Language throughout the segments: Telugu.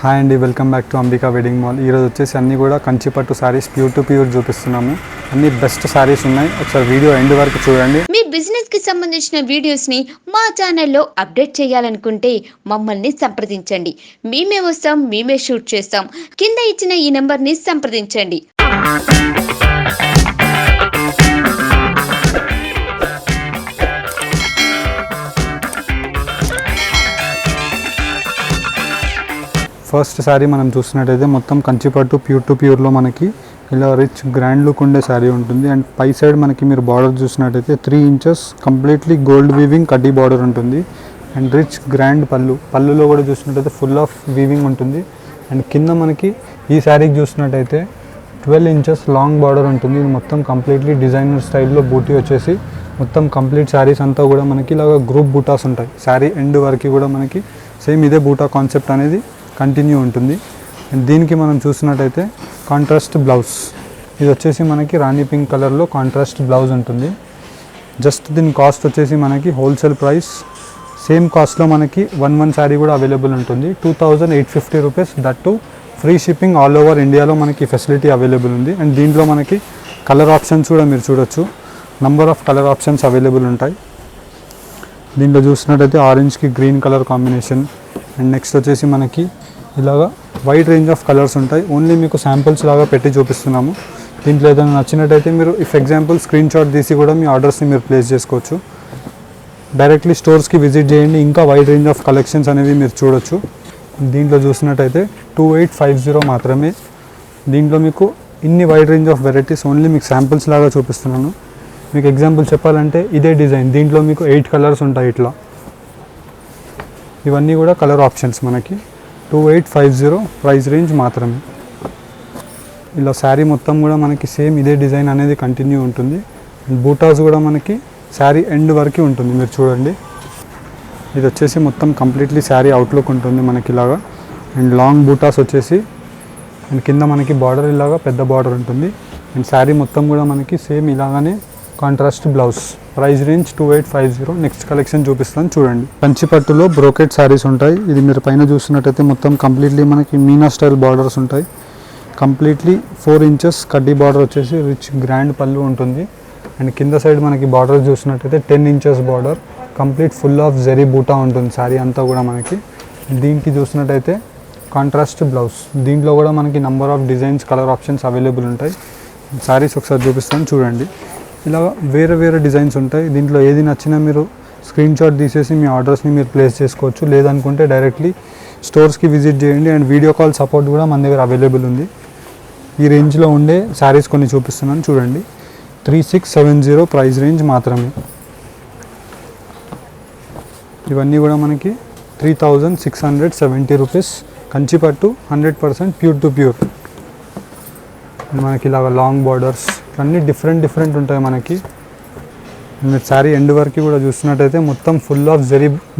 హాయ్ అండి, welcome back to Ambika wedding mall. ఈరోజు వచ్చేసి అన్నీ కూడా కంచిపట్టు సారీస్ ప్యూర్ టు ప్యూర్ చూపిస్తున్నాము. అన్ని బెస్ట్ సారీస్ ఉన్నాయి. ఒకసారి వీడియో ఎండ్ వరకు చూడండి. మీ బిజినెస్ కి సంబంధించిన వీడియోస్ ని మా ఛానల్లో అప్డేట్ చేయాలనుకుంటే మమ్మల్ని సంప్రదించండి. మేమే వస్తాం, మేమే షూట్ చేస్తాం. కింద ఇచ్చిన ఈ నెంబర్ ని సంప్రదించండి. ఫస్ట్ శారీ మనం చూసినట్టయితే మొత్తం కంచిపట్టు ప్యూర్ టు ప్యూర్లో మనకి ఇలా రిచ్ గ్రాండ్ లుక్ ఉండే శారీ ఉంటుంది. అండ్ పై సైడ్ మనకి మీరు బార్డర్ చూసినట్టయితే 3 ఇంచెస్ కంప్లీట్లీ గోల్డ్ వీవింగ్ కడ్డీ బార్డర్ ఉంటుంది. అండ్ రిచ్ గ్రాండ్ పళ్ళులో కూడా చూసినట్టయితే ఫుల్ ఆఫ్ వీవింగ్ ఉంటుంది. అండ్ కింద మనకి ఈ శారీకి చూసినట్టయితే 12 ఇంచెస్ లాంగ్ బార్డర్ ఉంటుంది. ఇది మొత్తం కంప్లీట్లీ డిజైనర్ స్టైల్లో బూటీ వచ్చేసి మొత్తం కంప్లీట్ శారీస్ అంతా కూడా మనకి ఇలాగ గ్రూప్ బూటాస్ ఉంటాయి. శారీ ఎండ్ వరకు కూడా మనకి సేమ్ ఇదే బూటా కాన్సెప్ట్ అనేది కంటిన్యూ ఉంటుంది. అండ్ దీనికి మనం చూసినట్టయితే కాంట్రాస్ట్ బ్లౌజ్, ఇది వచ్చేసి మనకి రాణి పింక్ కలర్లో కాంట్రాస్ట్ బ్లౌజ్ ఉంటుంది. జస్ట్ దీని కాస్ట్ వచ్చేసి మనకి హోల్సేల్ ప్రైస్ సేమ్ కాస్ట్లో మనకి 1 శారీ కూడా అవైలబుల్ ఉంటుంది. 2850 rupees. That to free shipping all over ఇండియాలో మనకి ఫెసిలిటీ అవైలబుల్ ఉంది. అండ్ దీంట్లో మనకి కలర్ ఆప్షన్స్ కూడా మీరు చూడొచ్చు. Number of colour options available ఉంటాయి. దీంట్లో చూసినట్టయితే ఆరెంజ్కి green colour combination. And next వచ్చేసి మనకి ఇలాగా వైడ్ రేంజ్ ఆఫ్ కలర్స్ ఉంటాయి. ఓన్లీ మీకు శాంపిల్స్ లాగా పెట్టి చూపిస్తున్నాము. దీంట్లో ఏదైనా నచ్చినట్టయితే మీరు ఎగ్జాంపుల్ స్క్రీన్ షాట్ తీసి కూడా మీ ఆర్డర్స్ని మీరు ప్లేస్ చేసుకోవచ్చు. డైరెక్ట్లీ స్టోర్స్కి విజిట్ చేయండి, ఇంకా వైడ్ రేంజ్ ఆఫ్ కలెక్షన్స్ అనేవి మీరు చూడొచ్చు. దీంట్లో చూసినట్టయితే 2850 మాత్రమే. దీంట్లో మీకు ఇన్ని wide range of varieties only మీకు శాంపిల్స్ లాగా చూపిస్తున్నాను. మీకు ఎగ్జాంపుల్ చెప్పాలంటే ఇదే డిజైన్, దీంట్లో మీకు 8 కలర్స్ ఉంటాయి. ఇట్లా ఇవన్నీ కూడా కలర్ ఆప్షన్స్ మనకి 2850 ప్రైస్ రేంజ్ మాత్రమే. ఇలా శారీ మొత్తం కూడా మనకి సేమ్ ఇదే డిజైన్ అనేది కంటిన్యూ ఉంటుంది. అండ్ బూటాస్ కూడా మనకి శారీ ఎండ్ వరకు ఉంటుంది. మీరు చూడండి, ఇది వచ్చేసి మొత్తం కంప్లీట్లీ శారీ అవుట్లుక్ ఉంటుంది మనకి ఇలాగా. అండ్ లాంగ్ బూటాస్ వచ్చేసి అండ్ కింద మనకి బార్డర్ ఇలాగా పెద్ద బార్డర్ ఉంటుంది. అండ్ శారీ మొత్తం కూడా మనకి సేమ్ ఇలాగానే contrast blouse. Price range 2850. Next collection చూపిస్తాను చూడండి. కంచిపట్టులో బ్రోకెట్ శారీస్ ఉంటాయి. ఇది మీరు పైన చూసినట్టయితే మొత్తం కంప్లీట్లీ మనకి మీనా స్టైల్ బార్డర్స్ ఉంటాయి. కంప్లీట్లీ 4 ఇంచెస్ కడ్డీ బార్డర్ వచ్చేసి రిచ్ గ్రాండ్ పళ్ళు ఉంటుంది. అండ్ కింద సైడ్ మనకి బార్డర్ చూసినట్టయితే 10 inches border complete full of zari బూటా ఉంటుంది శారీ అంతా కూడా మనకి. దీనికి చూసినట్టయితే కాంట్రాస్ట్ బ్లౌజ్. దీంట్లో కూడా మనకి number of designs colour options available ఉంటాయి. శారీస్ ఒకసారి చూపిస్తాను చూడండి. ఇలా వేరే వేరే డిజైన్స్ ఉంటాయి. దీంట్లో ఏది నచ్చినా మీరు స్క్రీన్ షాట్ తీసేసి మీ ఆర్డర్స్ని మీరు ప్లేస్ చేసుకోవచ్చు. లేదనుకుంటే డైరెక్ట్లీ స్టోర్స్కి విజిట్ చేయండి. అండ్ వీడియో కాల్ సపోర్ట్ కూడా మన దగ్గర అవైలబుల్ ఉంది. ఈ రేంజ్లో ఉండే శారీస్ కొన్ని చూపిస్తున్నాను చూడండి. 3670 ప్రైస్ రేంజ్ మాత్రమే. ఇవన్నీ కూడా మనకి 3670 rupees. Kanchipattu 100% pure to pure. మనకి ఇలాగ లాంగ్ బార్డర్స్ అన్నీ డిఫరెంట్ ఉంటాయి మనకి. మీరు శారీ ఎండ్ వరకు కూడా చూసినట్టయితే మొత్తం ఫుల్ ఆఫ్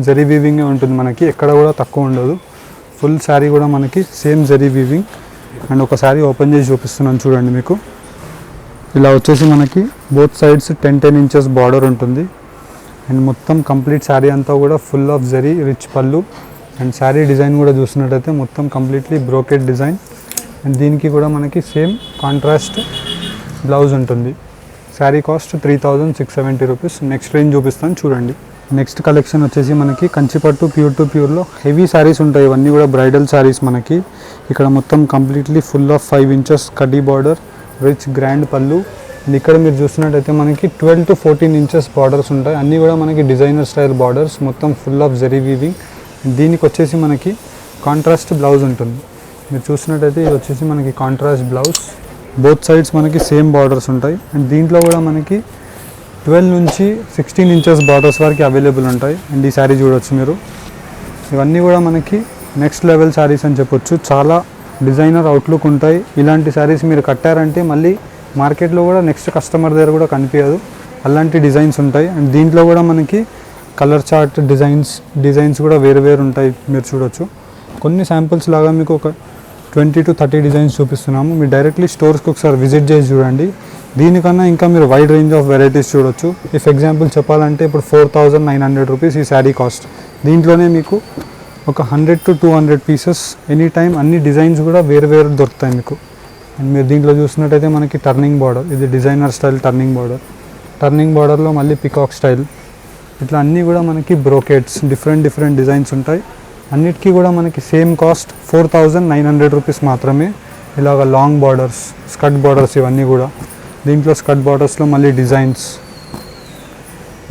జరీ వీవింగే ఉంటుంది మనకి. ఎక్కడ కూడా తక్కువ ఉండదు. ఫుల్ శారీ కూడా మనకి సేమ్ జరీ వీవింగ్. అండ్ ఒక శారీ ఓపెన్ చేసి చూపిస్తున్నాను చూడండి. మీకు ఇలా వచ్చేసి మనకి బోత్ సైడ్స్ 10 ఇంచెస్ బార్డర్ ఉంటుంది. అండ్ మొత్తం కంప్లీట్ శారీ అంతా కూడా ఫుల్ ఆఫ్ జరీ రిచ్ పళ్ళు. అండ్ శారీ డిజైన్ కూడా చూసినట్టయితే మొత్తం కంప్లీట్లీ బ్రోకెట్ డిజైన్. అండ్ దీనికి కూడా మనకి సేమ్ కాంట్రాస్ట్ బ్లౌజ్ ఉంటుంది. Sari cost 3670 rupees. Next range చూపిస్తాను చూడండి. నెక్స్ట్ కలెక్షన్ వచ్చేసి మనకి కంచిపట్టు ప్యూర్ టు ప్యూర్లో హెవీ శారీస్ ఉంటాయి. ఇవన్నీ కూడా బ్రైడల్ శారీస్ మనకి. ఇక్కడ మొత్తం కంప్లీట్లీ ఫుల్ ఆఫ్ 5 ఇంచెస్ కడ్డీ బార్డర్ రిచ్ గ్రాండ్ పళ్ళు. అండ్ ఇక్కడ మీరు చూసినట్టయితే మనకి 12 to 14 ఇంచెస్ బార్డర్స్ ఉంటాయి. అన్నీ కూడా మనకి డిజైనర్ స్టైల్ బార్డర్స్ మొత్తం ఫుల్ ఆఫ్ జరీ వీవింగ్. దీనికి వచ్చేసి మనకి కాంట్రాస్ట్ బ్లౌజ్ ఉంటుంది. మీరు చూసినట్టయితే ఇది వచ్చేసి మనకి కాంట్రాస్ట్ బ్లౌజ్. బోత్ సైడ్స్ మనకి సేమ్ బార్డర్స్ ఉంటాయి. అండ్ దీంట్లో కూడా మనకి 12 నుంచి 16 ఇంచెస్ బార్డర్స్ వరకు అవైలబుల్ ఉంటాయి. అండ్ ఈ శారీ చూడవచ్చు మీరు. ఇవన్నీ కూడా మనకి నెక్స్ట్ లెవెల్ శారీస్ అని చెప్పొచ్చు. చాలా డిజైనర్ అవుట్లుక్ ఉంటాయి. ఇలాంటి శారీస్ మీరు కట్టారంటే మళ్ళీ మార్కెట్లో కూడా నెక్స్ట్ కస్టమర్ దగ్గర కూడా కనిపించదు. అలాంటి డిజైన్స్ ఉంటాయి. అండ్ దీంట్లో కూడా మనకి కలర్ చార్ట్ డిజైన్స్ కూడా వేరు ఉంటాయి. మీరు చూడొచ్చు. కొన్ని శాంపిల్స్ లాగా మీకు ఒక 20 to 30 డిజైన్స్ చూపిస్తున్నాము. మీరు డైరెక్ట్లీ స్టోర్స్కి ఒకసారి విజిట్ చేసి చూడండి. దీనికన్నా ఇంకా మీరు వైడ్ రేంజ్ ఆఫ్ వెరైటీస్ చూడొచ్చు. ఎగ్జాంపుల్ చెప్పాలంటే ఇప్పుడు 4900 రూపీస్ ఈ శారీ కాస్ట్. దీంట్లోనే మీకు ఒక 100 to 200 పీసెస్ ఎనీ టైం. అన్ని డిజైన్స్ కూడా వేరు వేరు దొరుకుతాయి మీకు. అండ్ మీరు దీంట్లో చూసినట్టయితే మనకి టర్నింగ్ బార్డర్, ఇది designer style turning border. Turning బార్డర్లో మళ్ళీ పికాక్ స్టైల్, ఇట్లా అన్నీ కూడా మనకి బ్రోకెట్స్ డిఫరెంట్ డిజైన్స్ ఉంటాయి. అన్నిటికీ కూడా మనకి సేమ్ కాస్ట్ 4900 రూపీస్ మాత్రమే. ఇలాగ లాంగ్ బార్డర్స్, స్కర్ట్ బార్డర్స్ ఇవన్నీ కూడా. దీంట్లో స్కర్ట్ బార్డర్స్లో మళ్ళీ డిజైన్స్,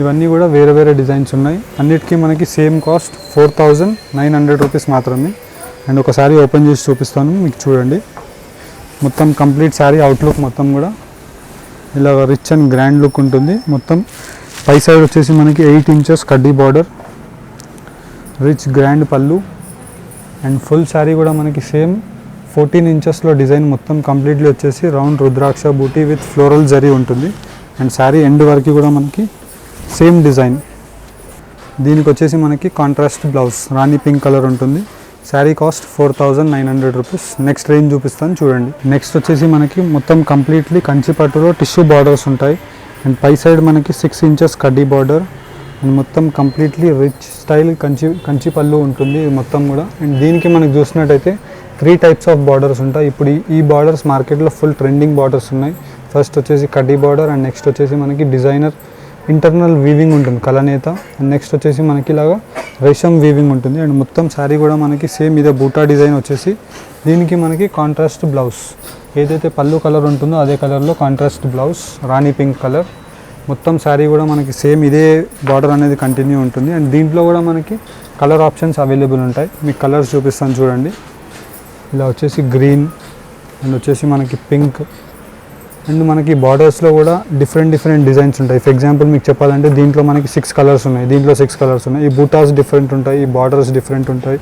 ఇవన్నీ కూడా వేరే వేరే డిజైన్స్ ఉన్నాయి. అన్నిటికీ మనకి సేమ్ కాస్ట్ 4900 రూపీస్ మాత్రమే. అండ్ ఒకసారి ఓపెన్ చేసి చూపిస్తాను మీకు, చూడండి. మొత్తం కంప్లీట్ శారీ అవుట్లుక్ మొత్తం కూడా ఇలాగ రిచ్ అండ్ గ్రాండ్ లుక్ ఉంటుంది. మొత్తం పై సైడ్ వచ్చేసి మనకి 8 ఇంచెస్ కడ్డీ బార్డర్, రిచ్ గ్రాండ్ పళ్ళు. అండ్ ఫుల్ శారీ కూడా మనకి సేమ్ 14 ఇంచెస్లో డిజైన్ మొత్తం కంప్లీట్లీ వచ్చేసి రౌండ్ రుద్రాక్ష బూటీ విత్ ఫ్లోరల్ జరీ ఉంటుంది. అండ్ శారీ ఎండ్ వరకు కూడా మనకి సేమ్ డిజైన్. దీనికి వచ్చేసి మనకి కాంట్రాస్ట్ బ్లౌజ్ రాణి పింక్ కలర్ ఉంటుంది. Sari cost 4900 rupees. Next range చూపిస్తాను చూడండి. నెక్స్ట్ వచ్చేసి మనకి మొత్తం కంప్లీట్లీ కంచిపట్టులో టిష్యూ బార్డర్స్ ఉంటాయి. అండ్ పై సైడ్ మనకి 6 ఇంచెస్ కడ్డీ బార్డర్. అండ్ మొత్తం కంప్లీట్లీ రిచ్ స్టైల్ కంచి పళ్ళు ఉంటుంది మొత్తం కూడా. అండ్ దీనికి మనకి చూసినట్టయితే 3 టైప్స్ ఆఫ్ బార్డర్స్ ఉంటాయి. ఇప్పుడు ఈ బార్డర్స్ మార్కెట్లో ఫుల్ ట్రెండింగ్ బార్డర్స్ ఉన్నాయి. ఫస్ట్ వచ్చేసి కడ్డీ బార్డర్, అండ్ నెక్స్ట్ వచ్చేసి మనకి డిజైనర్ ఇంటర్నల్ వీవింగ్ ఉంటుంది కలనేత. అండ్ నెక్స్ట్ వచ్చేసి మనకి ఇలాగా రేషం వీవింగ్ ఉంటుంది. అండ్ మొత్తం శారీ కూడా మనకి సేమ్ ఇదే బూటా డిజైన్ వచ్చేసి దీనికి మనకి కాంట్రాస్ట్ బ్లౌజ్, ఏదైతే పళ్ళు కలర్ ఉంటుందో అదే కలర్లో కాంట్రాస్ట్ బ్లౌజ్ రాణి పింక్ కలర్. మొత్తం శారీ కూడా మనకి సేమ్ ఇదే బార్డర్ అనేది కంటిన్యూ ఉంటుంది. అండ్ దీంట్లో కూడా మనకి కలర్ ఆప్షన్స్ అవైలబుల్ ఉంటాయి. మీకు కలర్స్ చూపిస్తాను చూడండి. ఇలా వచ్చేసి గ్రీన్, అండ్ వచ్చేసి మనకి పింక్. అండ్ మనకి బార్డర్స్లో కూడా డిఫరెంట్ డిజైన్స్ ఉంటాయి. ఫర్ ఎగ్జాంపుల్ మీకు చెప్పాలంటే దీంట్లో మనకి 6 కలర్స్ ఉన్నాయి, దీంట్లో 6 కలర్స్ ఉన్నాయి. ఈ బూటాస్ డిఫరెంట్ ఉంటాయి, ఈ బార్డర్స్ డిఫరెంట్ ఉంటాయి.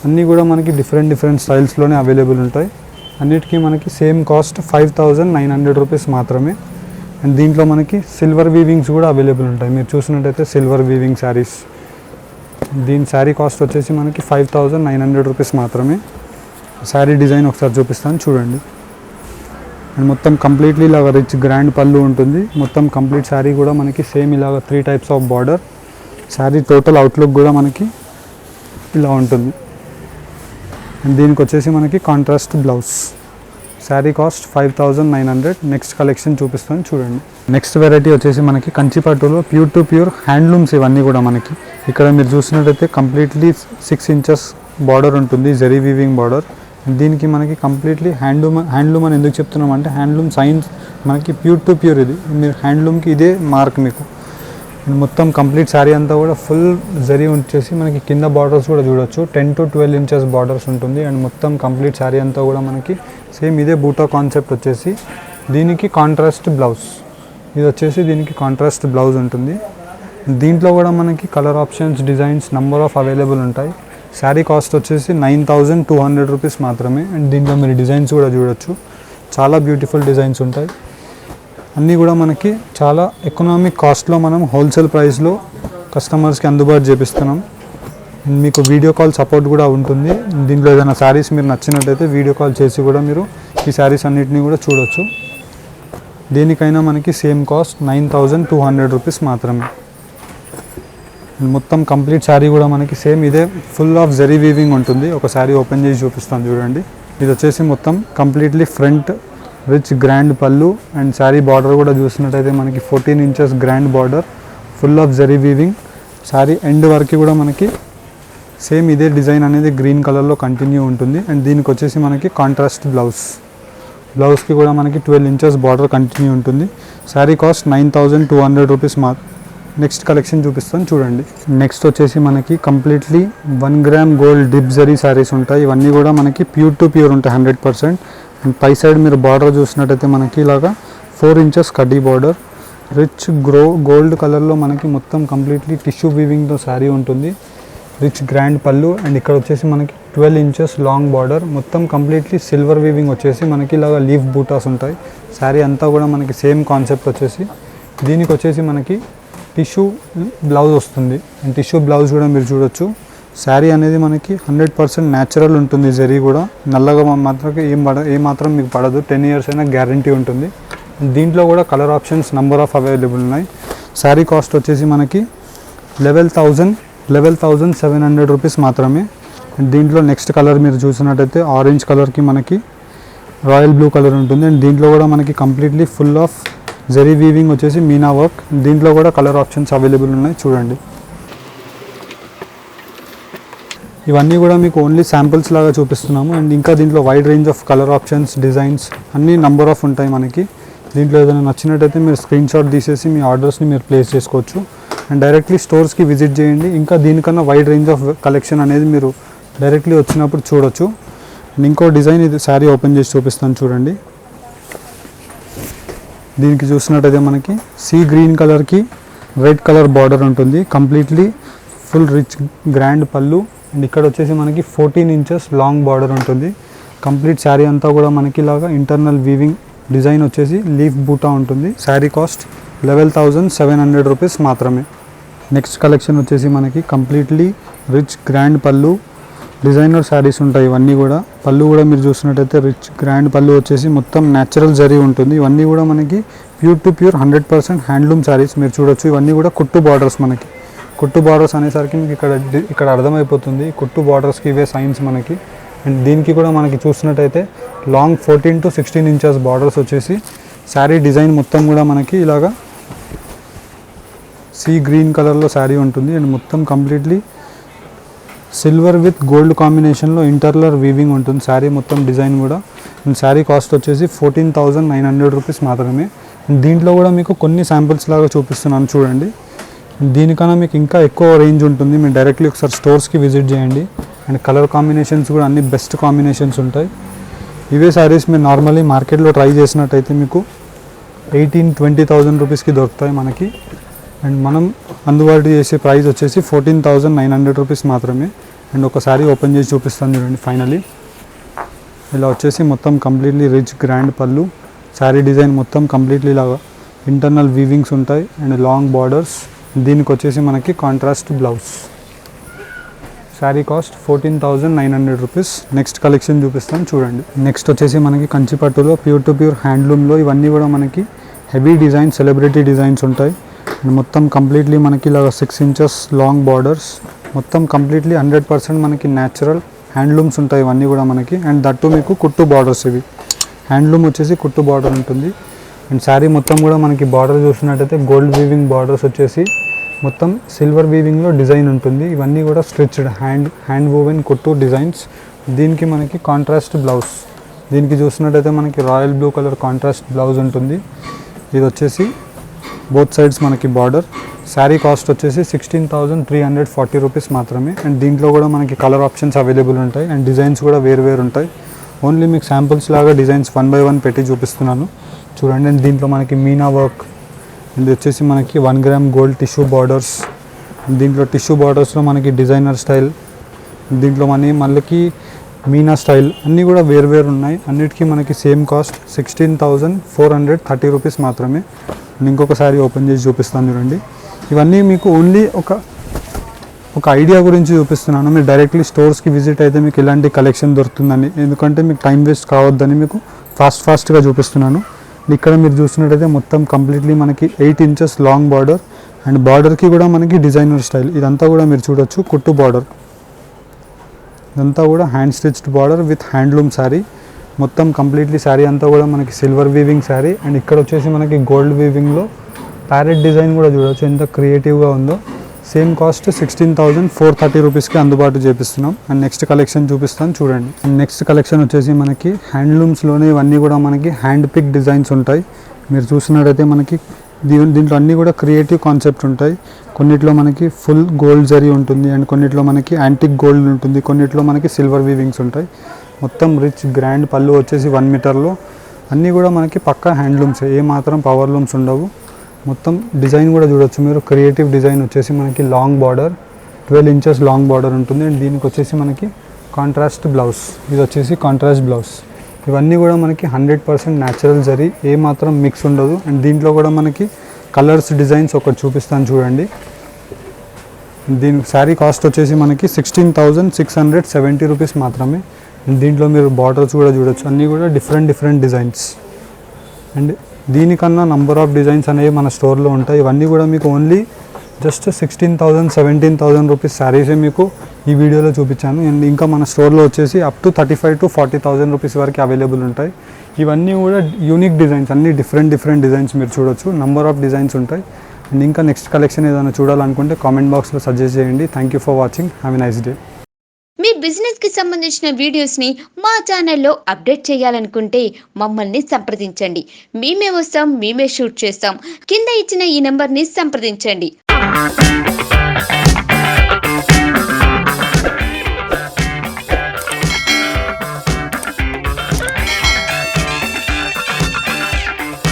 అన్నీ కూడా మనకి డిఫరెంట్ స్టైల్స్లోనే అవైలబుల్ ఉంటాయి. అన్నిటికీ మనకి సేమ్ కాస్ట్ 5900 రూపీస్ మాత్రమే. అండ్ దీంట్లో మనకి సిల్వర్ వీవింగ్స్ కూడా అవైలబుల్ ఉంటాయి. మీరు చూసినట్టయితే సిల్వర్ వీవింగ్ శారీస్, దీని శారీ కాస్ట్ వచ్చేసి మనకి 5900 రూపీస్ మాత్రమే. శారీ డిజైన్ ఒకసారి చూపిస్తాను చూడండి. అండ్ మొత్తం కంప్లీట్లీ ఇలాగ రిచ్ గ్రాండ్ పళ్ళు ఉంటుంది. మొత్తం కంప్లీట్ శారీ కూడా మనకి సేమ్ ఇలాగ 3 types of border. Sari total outlook కూడా మనకి ఇలా ఉంటుంది. అండ్ దీనికి వచ్చేసి మనకి contrast blouse. Sari cost 5900. Next collection చూపిస్తాను చూడండి. నెక్స్ట్ వెరైటీ వచ్చేసి మనకి కంచిపట్టులో ప్యూర్ టు ప్యూర్ హ్యాండ్లూమ్స్ ఇవన్నీ కూడా మనకి. ఇక్కడ మీరు చూసినట్టయితే కంప్లీట్లీ 6 ఇంచెస్ బార్డర్ ఉంటుంది, జరీ వీవింగ్ బార్డర్. దీనికి మనకి కంప్లీట్లీ హ్యాండ్లూమ్ అని ఎందుకు చెప్తున్నాం అంటే హ్యాండ్లూమ్ సైన్స్ మనకి ప్యూర్ టు ప్యూర్. ఇది మీరు హ్యాండ్లూమ్కి ఇదే మార్క్ మీకు. మొత్తం కంప్లీట్ శారీ అంతా కూడా ఫుల్ జరీ వచ్చేసి మనకి కింద బార్డర్స్ కూడా చూడొచ్చు 10 to 12 ఇంచెస్ బార్డర్స్ ఉంటుంది. అండ్ మొత్తం కంప్లీట్ శారీ అంతా కూడా మనకి సేమ్ ఇదే బూటా కాన్సెప్ట్ వచ్చేసి దీనికి కాంట్రాస్ట్ బ్లౌజ్. ఇది వచ్చేసి దీనికి కాంట్రాస్ట్ బ్లౌజ్ ఉంటుంది. దీంట్లో కూడా మనకి colour options, designs number of available ఉంటాయి. శారీ కాస్ట్ వచ్చేసి 9200 రూపీస్ మాత్రమే. అండ్ దీంట్లో మీరు డిజైన్స్ కూడా చూడొచ్చు, చాలా బ్యూటిఫుల్ డిజైన్స్ ఉంటాయి. అన్నీ కూడా మనకి చాలా ఎకనామిక్ కాస్ట్లో మనం హోల్సేల్ ప్రైస్లో కస్టమర్స్కి అందుబాటు చేపిస్తున్నాం. మీకు వీడియో కాల్ సపోర్ట్ కూడా ఉంటుంది. దీంట్లో ఏదైనా శారీస్ మీరు నచ్చినట్టయితే వీడియో కాల్ చేసి కూడా మీరు ఈ శారీస్ అన్నిటిని కూడా చూడొచ్చు. దేనికైనా మనకి సేమ్ కాస్ట్ 9200 రూపీస్ మాత్రమే. మొత్తం కంప్లీట్ శారీ కూడా మనకి సేమ్ ఇదే ఫుల్ ఆఫ్ జరీ వీవింగ్ ఉంటుంది. ఒక శారీ ఓపెన్ చేసి చూపిస్తాను చూడండి. ఇది వచ్చేసి మొత్తం కంప్లీట్లీ ఫ్రంట్ రిచ్ గ్రాండ్ పళ్ళు. అండ్ శారీ బార్డర్ కూడా చూసినట్టయితే మనకి 14 inches grand border, full of zari weaving. Sari end వరకు కూడా మనకి సేమ్ ఇదే డిజైన్ అనేది గ్రీన్ కలర్లో కంటిన్యూ ఉంటుంది. అండ్ దీనికి వచ్చేసి మనకి కాంట్రాస్ట్ బ్లౌజ్కి కూడా మనకి 12 ఇంచెస్ బార్డర్ కంటిన్యూ ఉంటుంది. Sari cost 9200 rupees next collection చూపిస్తాను చూడండి. నెక్స్ట్ వచ్చేసి మనకి completely 1 gram gold dip zari saris ఉంటాయి. ఇవన్నీ కూడా మనకి ప్యూర్ టు ప్యూర్ ఉంటాయి 100%. అండ్ పై సైడ్ మీరు బార్డర్ చూసినట్టయితే మనకి ఇలాగా 4 ఇంచెస్ కడ్డీ బార్డర్, రిచ్ గోల్డ్ కలర్లో మనకి మొత్తం కంప్లీట్లీ టిష్యూ వీవింగ్తో శారీ ఉంటుంది. రిచ్ గ్రాండ్ పళ్ళు. అండ్ ఇక్కడ వచ్చేసి మనకి 12 ఇంచెస్ లాంగ్ బార్డర్, మొత్తం కంప్లీట్లీ సిల్వర్ వీవింగ్ వచ్చేసి మనకి ఇలాగా లీఫ్ బూటాస్ ఉంటాయి. శారీ అంతా కూడా మనకి సేమ్ కాన్సెప్ట్ వచ్చేసి దీనికి వచ్చేసి మనకి టిష్యూ బ్లౌజ్ వస్తుంది. అండ్ టిష్యూ బ్లౌజ్ కూడా మీరు చూడొచ్చు. శారీ అనేది మనకి 100% న్యాచురల్ ఉంటుంది. జరీ కూడా నల్లగా మాత్రం ఏమాత్రం మీకు పడదు. 10 years అయినా గ్యారంటీ ఉంటుంది. దీంట్లో కూడా colour options number of available ఉన్నాయి. శారీ కాస్ట్ వచ్చేసి మనకి 11000 11,700 రూపీస్ మాత్రమే. అండ్ దీంట్లో నెక్స్ట్ కలర్ మీరు చూసినట్టయితే ఆరెంజ్ కలర్కి మనకి రాయల్ బ్లూ కలర్ ఉంటుంది. అండ్ దీంట్లో కూడా మనకి completely full of zari weaving వచ్చేసి మీనా వర్క్. దీంట్లో కూడా కలర్ ఆప్షన్స్ అవైలబుల్ ఉన్నాయి, చూడండి. ఇవన్నీ కూడా మీకు ఓన్లీ శాంపిల్స్ లాగా చూపిస్తున్నాము. అండ్ ఇంకా దీంట్లో wide range of colour options, designs అన్నీ నంబర్ ఆఫ్ ఉంటాయి మనకి. దీంట్లో ఏదైనా నచ్చినట్టయితే మీరు స్క్రీన్ షాట్ తీసేసి మీ ఆర్డర్స్ని మీరు ప్లేస్ చేసుకోవచ్చు. అండ్ డైరెక్ట్లీ స్టోర్స్కి విజిట్ చేయండి. ఇంకా దీనికన్నా వైడ్ రేంజ్ ఆఫ్ కలెక్షన్ అనేది మీరు డైరెక్ట్లీ వచ్చినప్పుడు చూడొచ్చు. అండ్ ఇంకో డిజైన్, ఇది శారీ ఓపెన్ చేసి చూపిస్తాను చూడండి. దీనికి చూసినట్టయితే మనకి సీ గ్రీన్ కలర్కి రెడ్ కలర్ బార్డర్ ఉంటుంది. కంప్లీట్లీ ఫుల్ రిచ్ గ్రాండ్ పళ్ళు. అండ్ ఇక్కడ వచ్చేసి మనకి 14 ఇంచెస్ లాంగ్ బార్డర్ ఉంటుంది. కంప్లీట్ శారీ అంతా కూడా మనకి ఇలాగా ఇంటర్నల్ వీవింగ్ డిజైన్ వచ్చేసి లీఫ్ బూటా ఉంటుంది. శారీ కాస్ట్ 11,700 రూపీస్ మాత్రమే. నెక్స్ట్ కలెక్షన్ వచ్చేసి మనకి కంప్లీట్లీ రిచ్ గ్రాండ్ పళ్ళు, డిజైనర్ శారీస్ ఉంటాయి ఇవన్నీ కూడా. పళ్ళు కూడా మీరు చూసినట్టయితే రిచ్ గ్రాండ్ పళ్ళు వచ్చేసి మొత్తం న్యాచురల్ జరీ ఉంటుంది. ఇవన్నీ కూడా మనకి pure to pure 100% handloom saris మీరు చూడొచ్చు. ఇవన్నీ కూడా కుట్టు బార్డర్స్. మనకి కుట్టు బార్డర్స్ అనేసరికి మీకు ఇక్కడ అర్థమైపోతుంది. కుట్టు బార్డర్స్కి ఇవే సైన్స్ మనకి. అండ్ దీనికి కూడా మనకి చూసినట్టయితే లాంగ్ 14 to 16 ఇంచెస్ బార్డర్స్ వచ్చేసి శారీ డిజైన్ మొత్తం కూడా మనకి ఇలాగా సీ గ్రీన్ కలర్లో శారీ ఉంటుంది. అండ్ మొత్తం కంప్లీట్లీ సిల్వర్ విత్ గోల్డ్ కాంబినేషన్లో ఇంటర్లర్ వీవింగ్ ఉంటుంది శారీ మొత్తం డిజైన్ కూడా. అండ్ శారీ కాస్ట్ వచ్చేసి 14,900 రూపీస్ మాత్రమే. దీంట్లో కూడా మీకు కొన్ని శాంపిల్స్ లాగా చూపిస్తున్నాను చూడండి. దీనికన్నా మీకు ఇంకా ఎక్కువ రేంజ్ ఉంటుంది. మీరు డైరెక్ట్లీ ఒకసారి స్టోర్స్కి విజిట్ చేయండి. అండ్ కలర్ కాంబినేషన్స్ కూడా అన్ని బెస్ట్ కాంబినేషన్స్ ఉంటాయి. ఇవే శారీస్ మీరు నార్మల్లీ మార్కెట్లో ట్రై చేసినట్టయితే మీకు 18,000-20,000 రూపీస్కి దొరుకుతాయి మనకి. అండ్ మనం అందుబాటు చేసే ప్రైస్ వచ్చేసి 14,900 రూపీస్ మాత్రమే. అండ్ ఒక శారీ ఓపెన్ చేసి చూపిస్తాను చూడండి. ఫైనలీ ఇలా వచ్చేసి మొత్తం కంప్లీట్లీ రిచ్ గ్రాండ్ పళ్ళు, శారీ డిజైన్ మొత్తం కంప్లీట్లీ లాగా ఇంటర్నల్ వీవింగ్స్ ఉంటాయి. And long borders. దీనికి వచ్చేసి మనకి contrast blouse. Sari cost 14,900 rupees. Next collection చూపిస్తాను చూడండి. నెక్స్ట్ వచ్చేసి మనకి కంచిపట్టులో ప్యూర్ టు ప్యూర్ హ్యాండ్లూమ్లో ఇవన్నీ కూడా మనకి హెవీ డిజైన్, సెలబ్రిటీ డిజైన్స్ ఉంటాయి. అండ్ మొత్తం కంప్లీట్లీ మనకి ఇలాగ 6 ఇంచెస్ లాంగ్ బార్డర్స్. మొత్తం కంప్లీట్లీ 100% మనకి న్యాచురల్ హ్యాండ్లూమ్స్ ఉంటాయి ఇవన్నీ కూడా మనకి. అండ్ దట్టు మీకు కుట్టు బార్డర్స్. ఇవి హ్యాండ్లూమ్ వచ్చేసి కుట్టు బార్డర్ ఉంటుంది. అండ్ శారీ మొత్తం కూడా మనకి బార్డర్ చూసినట్టయితే గోల్డ్ వీవింగ్ బార్డర్స్ వచ్చేసి మొత్తం సిల్వర్ వీవింగ్లో డిజైన్ ఉంటుంది. ఇవన్నీ కూడా స్ట్రిచ్డ్ హ్యాండ్ వూవెన్ కుట్టు డిజైన్స్. దీనికి మనకి కాంట్రాస్ట్ బ్లౌజ్. దీనికి చూసినట్టయితే మనకి royal blue colour contrast blouse ఉంటుంది. ఇది వచ్చేసి బోత్ సైడ్స్ మనకి బార్డర్. శారీ కాస్ట్ వచ్చేసి 16,340 రూపీస్ మాత్రమే. అండ్ దీంట్లో కూడా మనకి కలర్ ఆప్షన్స్ అవైలబుల్ ఉంటాయి. అండ్ డిజైన్స్ కూడా వేరు ఉంటాయి. ఓన్లీ మీకు శాంపుల్స్ లాగా డిజైన్స్ 1 by 1 పెట్టి చూపిస్తున్నాను చూడండి. అండ్ దీంట్లో మనకి మీనా వర్క్. ఇది వచ్చేసి మనకి 1 గ్రామ్ గోల్డ్ టిష్యూ బార్డర్స్. దీంట్లో టిష్యూ బార్డర్స్లో మనకి డిజైనర్ స్టైల్, దీంట్లో మళ్ళీ మీనా స్టైల్ అన్నీ కూడా వేరు ఉన్నాయి. అన్నిటికీ మనకి సేమ్ కాస్ట్ 16,430 రూపీస్ మాత్రమే. ఇంకొక సారీ ఓపెన్ చేసి చూపిస్తాను చూడండి. ఇవన్నీ మీకు ఓన్లీ ఒక ఐడియా గురించి చూపిస్తున్నాను. మీరు డైరెక్ట్లీ స్టోర్స్కి విజిట్ అయితే మీకు ఇలాంటి కలెక్షన్ దొరుకుతుందని, ఎందుకంటే మీకు టైం వేస్ట్ కావద్దని మీకు ఫాస్ట్గా చూపిస్తున్నాను. ఇక్కడ మీరు చూసినట్టయితే మొత్తం కంప్లీట్లీ మనకి 8 ఇంచెస్ లాంగ్ బార్డర్. అండ్ బార్డర్కి కూడా మనకి డిజైనర్ స్టైల్. ఇదంతా కూడా మీరు చూడొచ్చు కుట్టు బార్డర్. ఇదంతా కూడా hand stitched border with handloom sari. మొత్తం కంప్లీట్లీ శారీ అంతా కూడా మనకి సిల్వర్ వీవింగ్ శారీ. అండ్ ఇక్కడ వచ్చేసి మనకి గోల్డ్ వీవింగ్లో ప్యారెట్ డిజైన్ కూడా చూడవచ్చు ఎంత క్రియేటివ్గా ఉందో. సేమ్ కాస్ట్ 16,430 రూపీస్కి అందుబాటు చేపిస్తున్నాం. అండ్ నెక్స్ట్ కలెక్షన్ చూపిస్తాను చూడండి. నెక్స్ట్ కలెక్షన్ వచ్చేసి మనకి హ్యాండ్లూమ్స్లోనే ఇవన్నీ కూడా మనకి హ్యాండ్ పిక్ డిజైన్స్ ఉంటాయి. మీరు చూసినట్టయితే మనకి దీంట్లో అన్నీ కూడా క్రియేటివ్ కాన్సెప్ట్ ఉంటాయి. కొన్నిట్లో మనకి ఫుల్ గోల్డ్ జరీ ఉంటుంది. అండ్ కొన్నిట్లో మనకి యాంటిక్ గోల్డ్ ఉంటుంది. కొన్నిట్లో మనకి సిల్వర్ వీవింగ్స్ ఉంటాయి. మొత్తం రిచ్ గ్రాండ్ పళ్ళు వచ్చేసి 1 మీటర్లో. అన్నీ కూడా మనకి పక్కా హ్యాండ్లూమ్స్, ఏ మాత్రం పవర్ లూమ్స్ ఉండవు. మొత్తం డిజైన్ కూడా చూడొచ్చు మీరు. క్రియేటివ్ డిజైన్ వచ్చేసి మనకి long border, 12 inches long border ఉంటుంది. అండ్ దీనికి వచ్చేసి మనకి కాంట్రాస్ట్ బ్లౌజ్. ఇది వచ్చేసి కాంట్రాస్ట్ బ్లౌజ్. ఇవన్నీ కూడా మనకి 100% న్యాచురల్ జరీ, ఏ మాత్రం మిక్స్ ఉండదు. అండ్ దీంట్లో కూడా మనకి కలర్స్ డిజైన్స్ ఒకటి చూపిస్తాను చూడండి. దీనికి శారీ కాస్ట్ వచ్చేసి మనకి 16,670 రూపీస్ మాత్రమే. అండ్ దీంట్లో మీరు బార్డర్స్ కూడా చూడొచ్చు. అన్నీ కూడా డిఫరెంట్ డిజైన్స్. అండ్ దీనికన్నా నంబర్ ఆఫ్ డిజైన్స్ అనేవి మన స్టోర్లో ఉంటాయి. ఇవన్నీ కూడా మీకు ఓన్లీ జస్ట్ 16,000 17,000 రూపీస్ శారీసే మీకు ఈ వీడియోలో చూపించాను. అండ్ ఇంకా మన స్టోర్లో వచ్చేసి అప్ టు 35,000 to 40,000 రూపీస్ వరకు అవైలబుల్ ఉంటాయి. ఇవన్నీ కూడా యూనిక్ డిజైన్స్, అన్ని డిఫరెంట్ డిజైన్స్ మీరు చూడొచ్చు. నంబర్ ఆఫ్ డిజైన్స్ ఉంటాయి. అండ్ ఇంకా నెక్స్ట్ కలెక్షన్ ఏదైనా చూడాలనుకుంటే కామెంట్ బాక్స్లో సజెస్ట్ చేయండి. Thank you for watching. Have a nice day. మీ బిజినెస్కి సంబంధించిన వీడియోస్ని మా ఛానల్లో అప్డేట్ చేయాలనుకుంటే మమ్మల్ని సంప్రదించండి. మేమే వస్తాం, మేమే షూట్ చేస్తాం. కింద ఇచ్చిన ఈ నెంబర్ని సంప్రదించండి.